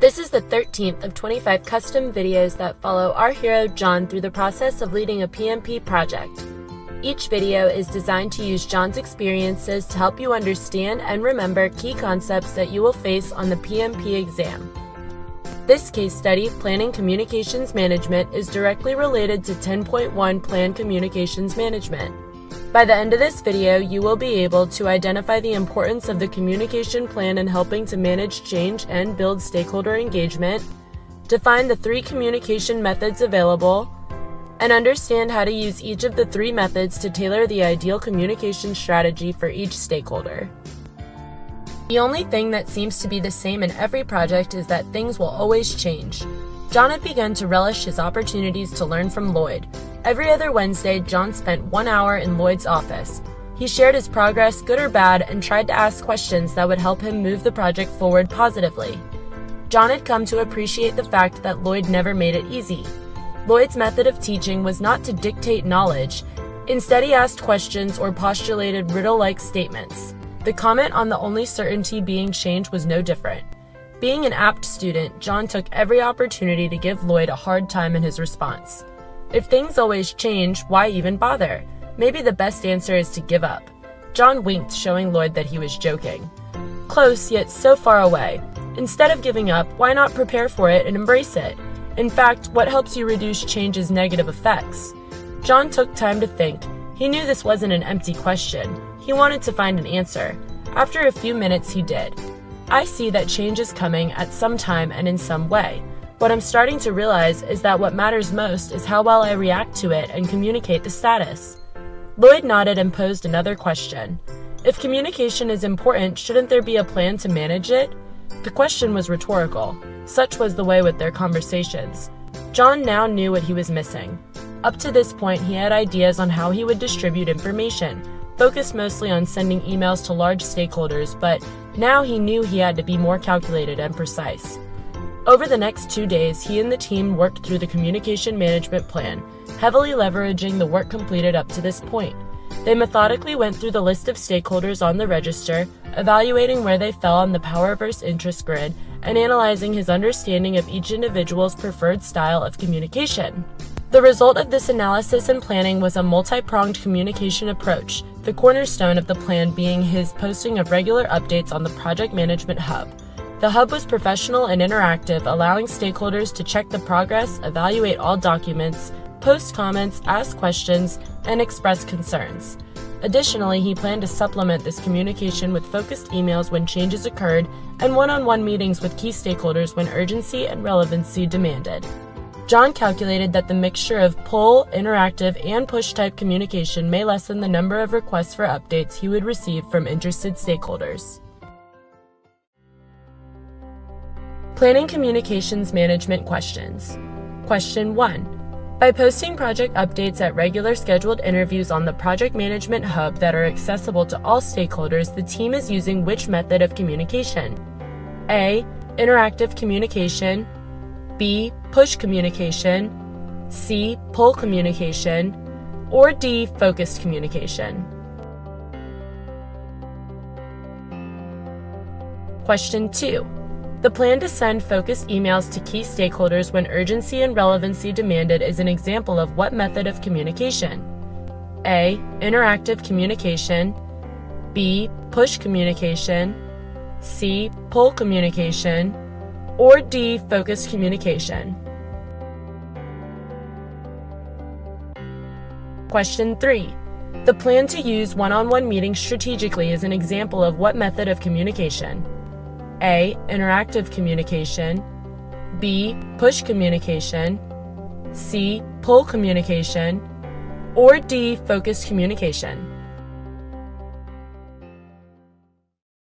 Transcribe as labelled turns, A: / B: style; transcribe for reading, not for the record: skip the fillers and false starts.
A: This is the 13th of 25 custom videos that follow our hero John through the process of leading a PMP project. Each video is designed to use John's experiences to help you understand and remember key concepts that you will face on the PMP exam. This case study, Planning Communications Management, is directly related to 10.1 Plan Communications Management. By the end of this video, you will be able to identify the importance of the communication plan in helping to manage change and build stakeholder engagement, define the 3 communication methods available, and understand how to use each of the 3 methods to tailor the ideal communication strategy for each stakeholder. The only thing that seems to be the same in every project is that things will always change. John had begun to relish his opportunities to learn from Lloyd. Every other Wednesday, John spent 1 hour in Lloyd's office. He shared his progress, good or bad, and tried to ask questions that would help him move the project forward positively. John had come to appreciate the fact that Lloyd never made it easy. Lloyd's method of teaching was not to dictate knowledge. Instead, he asked questions or postulated riddle-like statements. The comment on the only certainty being change was no different. Being an apt student, John took every opportunity to give Lloyd a hard time in his response. If things always change, why even bother? Maybe the best answer is to give up. John winked, showing Lloyd that he was joking. Close, yet so far away. Instead of giving up, why not prepare for it and embrace it? In fact, what helps you reduce change's negative effects? John took time to think. He knew this wasn't an empty question. He wanted to find an answer. After a few minutes, he did. I see that change is coming at some time and in some way. What I'm starting to realize is that what matters most is how well I react to it and communicate the status. Lloyd nodded and posed another question. If communication is important, shouldn't there be a plan to manage it? The question was rhetorical. Such was the way with their conversations. John now knew what he was missing. Up to this point, he had ideas on how he would distribute information, focused mostly on sending emails to large stakeholders, but now he knew he had to be more calculated and precise. Over the next 2 days, he and the team worked through the communication management plan, heavily leveraging the work completed up to this point. They methodically went through the list of stakeholders on the register, evaluating where they fell on the power versus interest grid, and analyzing his understanding of each individual's preferred style of communication. The result of this analysis and planning was a multi-pronged communication approach, the cornerstone of the plan being his posting of regular updates on the Project Management Hub. The hub was professional and interactive, allowing stakeholders to check the progress, evaluate all documents, post comments, ask questions, and express concerns. Additionally, he planned to supplement this communication with focused emails when changes occurred and one-on-one meetings with key stakeholders when urgency and relevancy demanded. John calculated that the mixture of pull, interactive, and push-type communication may lessen the number of requests for updates he would receive from interested stakeholders. Planning Communications Management Questions. Question 1. By posting project updates at regular scheduled interviews on the Project Management Hub that are accessible to all stakeholders, the team is using which method of communication? A. Interactive communication. B. Push communication. C. Pull communication. Or D. Focused communication. Question 2. The plan to send focused emails to key stakeholders when urgency and relevancy demanded is an example of what method of communication? A. Interactive communication. B. Push communication. C. Pull communication. Or D. Focused communication. Question 3. The plan to use one-on-one meetings strategically is an example of what method of communication? A. Interactive communication. B. Push communication. C. Pull communication. Or D. Focused communication.